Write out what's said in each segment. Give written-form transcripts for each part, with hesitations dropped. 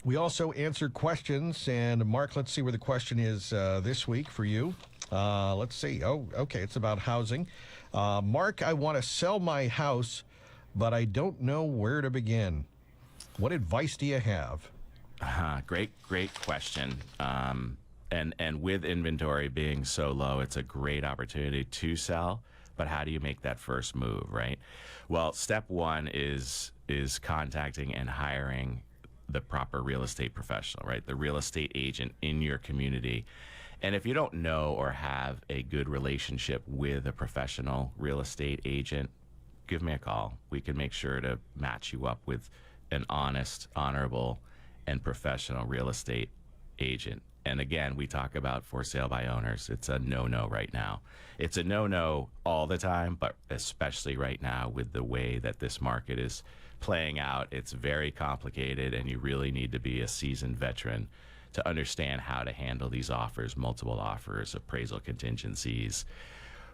We also answer questions, and Mark, let's see where the question is this week for you. Let's see. Oh, okay, it's about housing. Mark, I want to sell my house, but I don't know where to begin. What advice do you have? Great question. And with inventory being so low, it's a great opportunity to sell. But how do you make that first move, right? Well, step one is contacting and hiring the proper real estate professional, right? The real estate agent in your community. And if you don't know or have a good relationship with a professional real estate agent, give me a call. We can make sure to match you up with an honest, honorable, and professional real estate agent. And again, we talk about for sale by owners. It's a no-no right now. It's a no-no all the time, but especially right now with the way that this market is playing out. It's very complicated, and you really need to be a seasoned veteran to understand how to handle these offers, multiple offers, appraisal contingencies,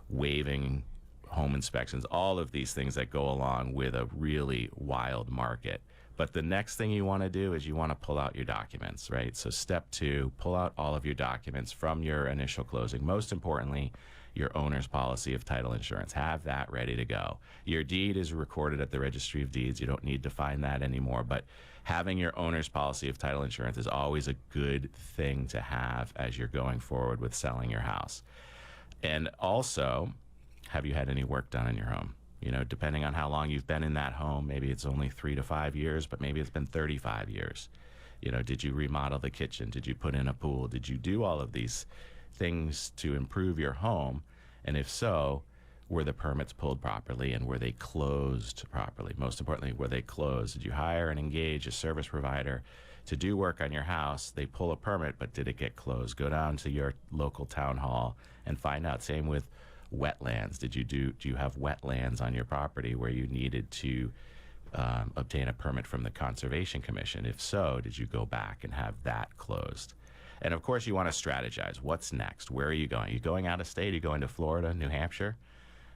waiving home inspections, all of these things that go along with a really wild market. But the next thing you want to do is you want to pull out your documents, right? So step two, pull out all of your documents from your initial closing. Most importantly, your owner's policy of title insurance. Have that ready to go. Your deed is recorded at the Registry of Deeds. You don't need to find that anymore. But having your owner's policy of title insurance is always a good thing to have as you're going forward with selling your house. And also, have you had any work done in your home? You know, depending on how long you've been in that home, maybe it's only 3 to 5 years, but maybe it's been 35 years. You know, did you remodel the kitchen? Did you put in a pool? Did you do all of these things to improve your home? And if so, were the permits pulled properly, and were they closed properly? Most importantly, were they closed? Did you hire and engage a service provider to do work on your house? They pull a permit, but did it get closed? Go down to your local town hall and find out. Same with wetlands. Do you have wetlands on your property where you needed to obtain a permit from the Conservation Commission? If so, did you go back and have that closed? And of course, you want to strategize. What's next? Where are you going? Are you going out of state? Are you going to Florida, New Hampshire?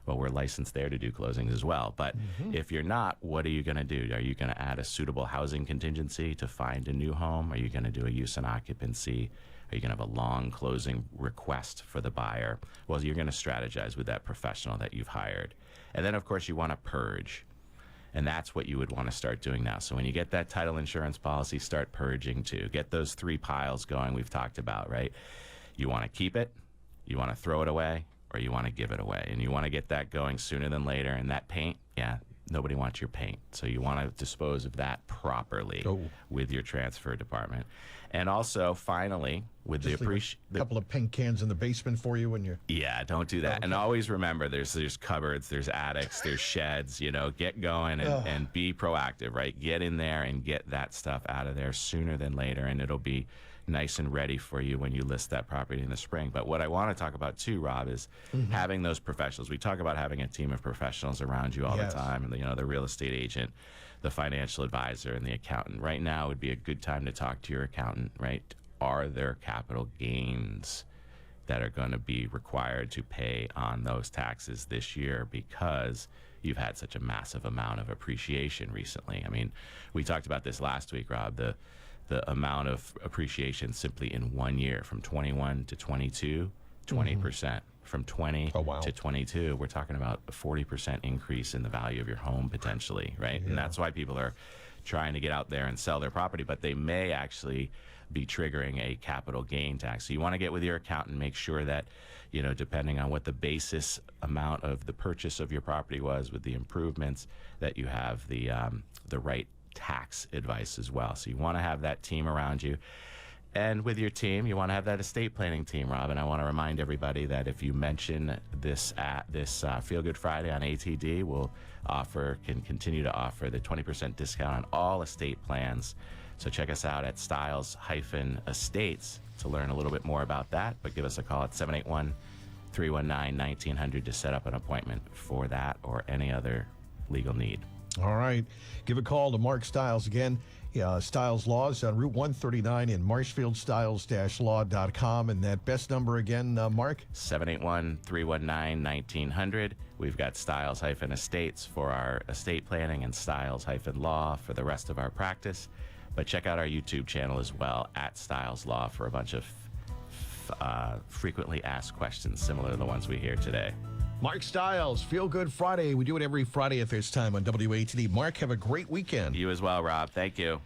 Well, we're licensed there to do closings as well. But if you're not, what are you going to do? Are you going to add a suitable housing contingency to find a new home? Are you going to do a use and occupancy? Are you going to have a long closing request for the buyer? Well, you're going to strategize with that professional that you've hired. And then, of course, you want to purge. And that's what you would want to start doing now. So when you get that title insurance policy, start purging too. Get those 3 piles going we've talked about, right? You want to keep it, you want to throw it away, or you want to give it away. And you want to get that going sooner than later. And that paint, yeah, nobody wants your paint. So you want to dispose of that properly with your transfer department. And also, finally, with just the appreciation, a couple of paint cans in the basement for you when you're... Yeah, don't do that. And always remember, there's cupboards, there's attics, there's sheds. You know, get going and be proactive, right? Get in there and get that stuff out of there sooner than later, and it'll be nice and ready for you when you list that property in the spring. But what I want to talk about too, Rob, is having those professionals. We talk about having a team of professionals around you all the time, and you know, the real estate agent, the financial advisor, and the accountant. Right now would be a good time to talk to your accountant, right? Are there capital gains that are going to be required to pay on those taxes this year because you've had such a massive amount of appreciation recently? I mean, we talked about this last week, Rob, the amount of appreciation simply in 1 year from 21 to 22, 20%. From 20 to 22, we're talking about a 40% increase in the value of your home potentially, right? And that's why people are trying to get out there and sell their property, but they may actually be triggering a capital gain tax. So you want to get with your accountant, make sure that, you know, depending on what the basis amount of the purchase of your property was with the improvements, that you have the right tax advice as well. So you want to have that team around you. And with your team, you want to have that estate planning team, Rob. And I want to remind everybody that if you mention this at this Feel Good Friday on ATD, we'll can continue to offer the 20% discount on all estate plans. So check us out at Styles-Estates to learn a little bit more about that. But give us a call at 781-319-1900 to set up an appointment for that or any other legal need. All right. Give a call to Mark Stiles again. Stiles Laws on Route 139 in Marshfield, stiles-law.com. And that best number again, Mark? 781-319-1900. We've got Styles-Estates for our estate planning and Styles-Law for the rest of our practice. But check out our YouTube channel as well, at Styles Law, for a bunch of frequently asked questions similar to the ones we hear today. Mark Styles, Feel Good Friday. We do it every Friday at this time on WATD. Mark, have a great weekend. You as well, Rob. Thank you.